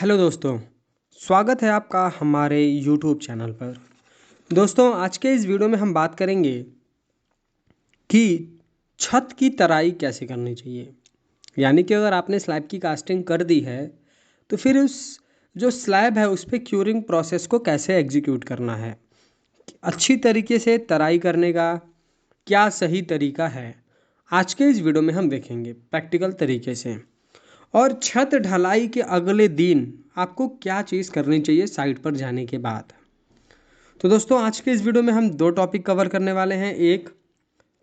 Hello दोस्तों, स्वागत है आपका हमारे यूट्यूब चैनल पर। दोस्तों, आज के इस वीडियो में हम बात करेंगे कि छत की तराई कैसे करनी चाहिए। यानी कि अगर आपने स्लैब की कास्टिंग कर दी है तो फिर उस जो स्लैब है उस पर क्यूरिंग प्रोसेस को कैसे एग्जीक्यूट करना है, अच्छी तरीके से तराई करने का क्या सही तरीका है, आज के इस वीडियो में हम देखेंगे प्रैक्टिकल तरीके से। और छत ढलाई के अगले दिन आपको क्या चीज़ करनी चाहिए साइट पर जाने के बाद। तो दोस्तों, आज के इस वीडियो में हम दो टॉपिक कवर करने वाले हैं। एक,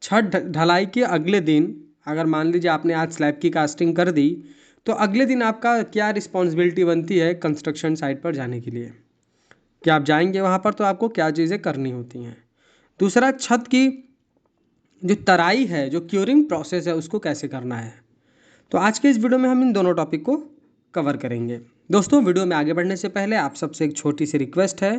छत ढलाई के अगले दिन, अगर मान लीजिए आपने आज स्लैब की कास्टिंग कर दी तो अगले दिन आपका क्या रिस्पॉन्सिबिलिटी बनती है कंस्ट्रक्शन साइट पर जाने के लिए, कि आप जाएंगे वहाँ पर तो आपको क्या चीज़ें करनी होती हैं। दूसरा, छत की जो तराई है, जो क्यूरिंग प्रोसेस है, उसको कैसे करना है। तो आज के इस वीडियो में हम इन दोनों टॉपिक को कवर करेंगे। दोस्तों, वीडियो में आगे बढ़ने से पहले आप सबसे एक छोटी सी रिक्वेस्ट है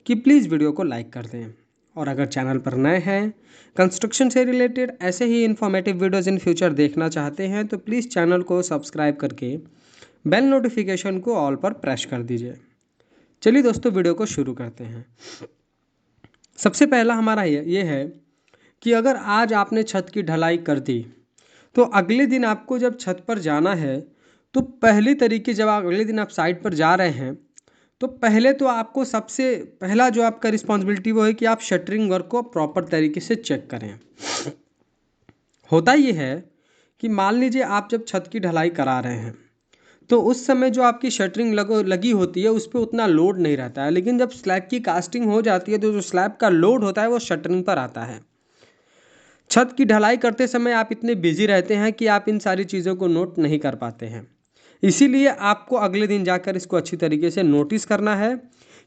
कि प्लीज़ वीडियो को लाइक कर दें, और अगर चैनल पर नए हैं, कंस्ट्रक्शन से रिलेटेड ऐसे ही इन्फॉर्मेटिव वीडियोज़ इन फ्यूचर देखना चाहते हैं तो प्लीज़ चैनल को सब्सक्राइब करके बेल नोटिफिकेशन को ऑल पर प्रेस कर दीजिए। चलिए दोस्तों, वीडियो को शुरू करते हैं। सबसे पहला हमारा ये है कि अगर आज आपने छत की ढलाई कर दी तो अगले दिन आपको जब छत पर जाना है तो पहले तरीके, जब आप अगले दिन आप साइट पर जा रहे हैं तो पहले तो आपको सबसे पहला जो आपका रिस्पॉन्सिबिलिटी वो है कि आप शटरिंग वर्क को प्रॉपर तरीके से चेक करें। होता ये है कि मान लीजिए आप जब छत की ढलाई करा रहे हैं तो उस समय जो आपकी शटरिंग लगी होती है उस पर उतना लोड नहीं रहता है, लेकिन जब स्लैब की कास्टिंग हो जाती है तो जो स्लैब का लोड होता है वो शटरिंग पर आता है। छत की ढलाई करते समय आप इतने बिजी रहते हैं कि आप इन सारी चीज़ों को नोट नहीं कर पाते हैं। इसीलिए आपको अगले दिन जाकर इसको अच्छी तरीके से नोटिस करना है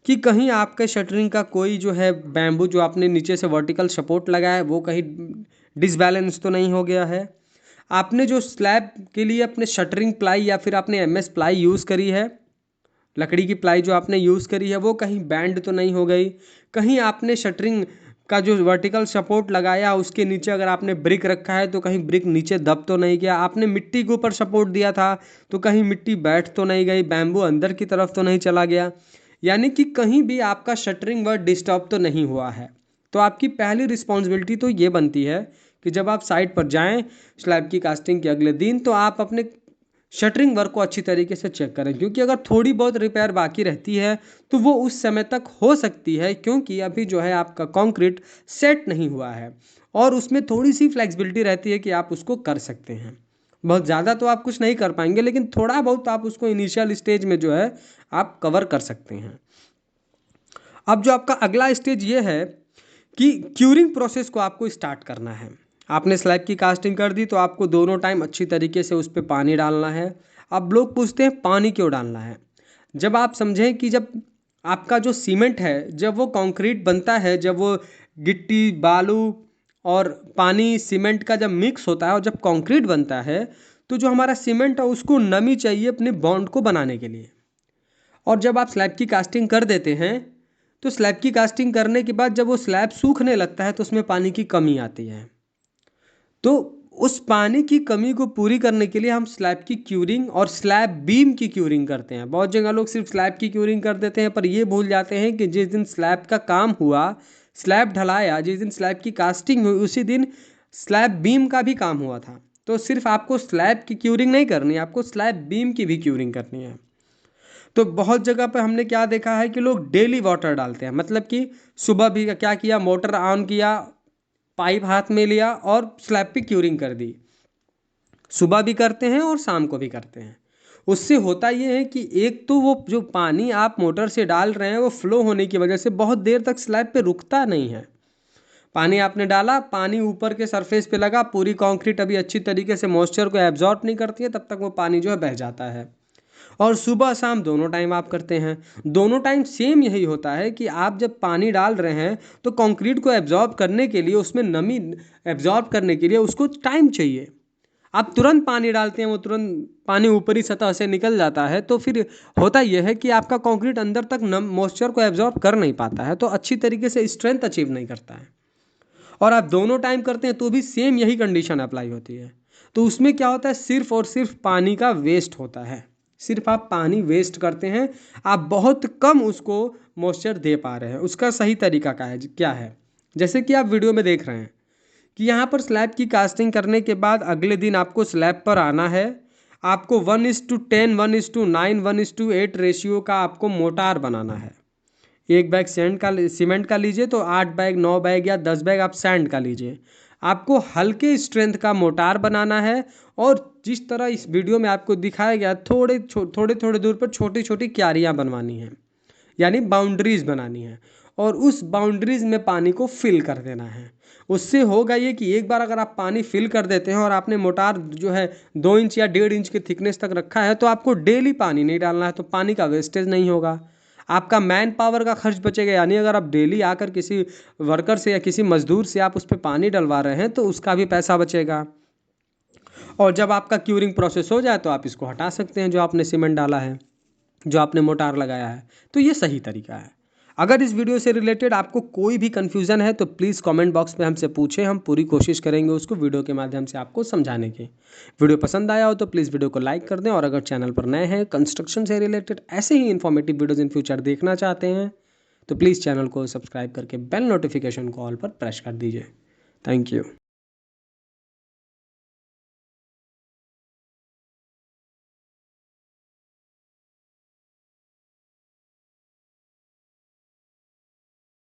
कि कहीं आपके शटरिंग का कोई जो है बैम्बू जो आपने नीचे से वर्टिकल सपोर्ट लगाया है वो कहीं डिसबैलेंस तो नहीं हो गया है। आपने जो स्लैब के लिए अपने शटरिंग प्लाई या फिर आपने एमएस प्लाई यूज़ करी है, लकड़ी की प्लाई जो आपने यूज़ करी है वो कहीं बैंड तो नहीं हो गई। कहीं आपने शटरिंग का जो वर्टिकल सपोर्ट लगाया उसके नीचे अगर आपने ब्रिक रखा है तो कहीं ब्रिक नीचे दब तो नहीं गया। आपने मिट्टी के ऊपर सपोर्ट दिया था तो कहीं मिट्टी बैठ तो नहीं गई, बैम्बू अंदर की तरफ तो नहीं चला गया। यानी कि कहीं भी आपका शटरिंग वर्क डिस्टर्ब तो नहीं हुआ है। तो आपकी पहली रिस्पॉन्सिबिलिटी तो ये बनती है कि जब आप साइट पर जाएं स्लैब की कास्टिंग के अगले दिन तो आप अपने शटरिंग वर्क को अच्छी तरीके से चेक करें, क्योंकि अगर थोड़ी बहुत रिपेयर बाकी रहती है तो वो उस समय तक हो सकती है, क्योंकि अभी जो है आपका कंक्रीट सेट नहीं हुआ है और उसमें थोड़ी सी फ्लेक्सिबिलिटी रहती है कि आप उसको कर सकते हैं। बहुत ज़्यादा तो आप कुछ नहीं कर पाएंगे, लेकिन थोड़ा बहुत आप उसको इनिशियल स्टेज में जो है आप कवर कर सकते हैं। अब जो आपका अगला स्टेज ये है कि क्यूरिंग प्रोसेस को आपको स्टार्ट करना है। आपने स्लैब की कास्टिंग कर दी तो आपको दोनों टाइम अच्छी तरीके से उस पर पानी डालना है। अब लोग पूछते हैं पानी क्यों डालना है। जब आप समझें कि जब आपका जो सीमेंट है जब वो कंक्रीट बनता है, जब वो गिट्टी बालू और पानी सीमेंट का जब मिक्स होता है और जब कंक्रीट बनता है तो जो हमारा सीमेंट है उसको नमी चाहिए अपने बॉन्ड को बनाने के लिए। और जब आप स्लैब की कास्टिंग कर देते हैं तो स्लैब की कास्टिंग करने के बाद जब वो स्लैब सूखने लगता है तो उसमें पानी की कमी आती है। तो उस पानी की कमी को पूरी करने के लिए हम स्लैब की क्यूरिंग और स्लैब बीम की क्यूरिंग करते हैं। बहुत जगह लोग सिर्फ स्लैब की क्यूरिंग कर देते हैं पर ये भूल जाते हैं कि जिस दिन स्लैब का काम हुआ, स्लैब ढलाया, जिस दिन स्लैब की कास्टिंग हुई उसी दिन स्लैब बीम का भी काम हुआ था। तो सिर्फ आपको स्लैब की क्यूरिंग नहीं करनी है, आपको स्लैब बीम की भी क्यूरिंग करनी है। तो बहुत जगह पर हमने क्या देखा है कि लोग डेली वाटर डालते हैं, मतलब कि सुबह भी क्या किया, मोटर ऑन किया, पाइप हाथ में लिया और स्लैब पे क्यूरिंग कर दी। सुबह भी करते हैं और शाम को भी करते हैं। उससे होता ये है कि एक तो वो जो पानी आप मोटर से डाल रहे हैं वो फ्लो होने की वजह से बहुत देर तक स्लैब पे रुकता नहीं है। पानी आपने डाला, पानी ऊपर के सरफेस पे लगा, पूरी कंक्रीट अभी अच्छी तरीके से मॉइस्चर को एब्जॉर्ब नहीं करती है, तब तक वो पानी जो है बह जाता है। और सुबह शाम दोनों टाइम आप करते हैं, दोनों टाइम सेम यही होता है कि आप जब पानी डाल रहे हैं तो कंक्रीट को एब्जॉर्ब करने के लिए, उसमें नमी एब्जॉर्ब करने के लिए उसको टाइम चाहिए। आप तुरंत पानी डालते हैं, वो तुरंत पानी ऊपरी सतह से निकल जाता है, तो फिर होता यह है कि आपका कंक्रीट अंदर तक मॉइस्चर को एब्जॉर्ब कर नहीं पाता है, तो अच्छी तरीके से स्ट्रेंथ अचीव नहीं करता है। और आप दोनों टाइम करते हैं तो भी सेम यही कंडीशन अप्लाई होती है। तो उसमें क्या होता है, सिर्फ और सिर्फ पानी का वेस्ट होता है। सिर्फ आप पानी वेस्ट करते हैं, आप बहुत कम उसको मॉइस्चर दे पा रहे हैं। उसका सही तरीका क्या है? जैसे कि आप वीडियो में देख रहे हैं कि यहाँ पर स्लैब की कास्टिंग करने के बाद अगले दिन आपको स्लैब पर आना है। आपको 1:10, 1:9, 1:8 रेशियो का आपको मोटार बनाना है। एक बैग सीमेंट का लीजिए तो 8 बैग, 9 बैग या 10 बैग आप सैंड का लीजिए। आपको हल्के स्ट्रेंथ का मोटार बनाना है और जिस तरह इस वीडियो में आपको दिखाया गया, थोड़े थोड़े दूर पर छोटी छोटी क्यारियाँ बनवानी हैं, यानी बाउंड्रीज बनानी है और उस बाउंड्रीज में पानी को फिल कर देना है। उससे होगा ये कि एक बार अगर आप पानी फिल कर देते हैं और आपने मोटार जो है 2 इंच या 1.5 इंच के थिकनेस तक रखा है, तो आपको डेली पानी नहीं डालना है, तो पानी का वेस्टेज नहीं होगा, आपका मैन पावर का खर्च बचेगा। यानी अगर आप डेली आकर किसी वर्कर से या किसी मजदूर से आप उस पर पानी डलवा रहे हैं तो उसका भी पैसा बचेगा। और जब आपका क्यूरिंग प्रोसेस हो जाए तो आप इसको हटा सकते हैं, जो आपने सीमेंट डाला है, जो आपने मोटार लगाया है। तो ये सही तरीका है। अगर इस वीडियो से रिलेटेड आपको कोई भी कन्फ्यूज़न है तो प्लीज़ कमेंट बॉक्स में हमसे पूछें, हम पूरी कोशिश करेंगे उसको वीडियो के माध्यम से आपको समझाने की। वीडियो पसंद आया हो तो प्लीज़ वीडियो को लाइक कर दें, और अगर चैनल पर नए हैं, कंस्ट्रक्शन से रिलेटेड ऐसे ही इन्फॉर्मेटिव वीडियोज़ इन फ्यूचर देखना चाहते हैं तो प्लीज़ चैनल को सब्सक्राइब करके बेल नोटिफिकेशन को ऑल पर प्रेस कर दीजिए। Thank you.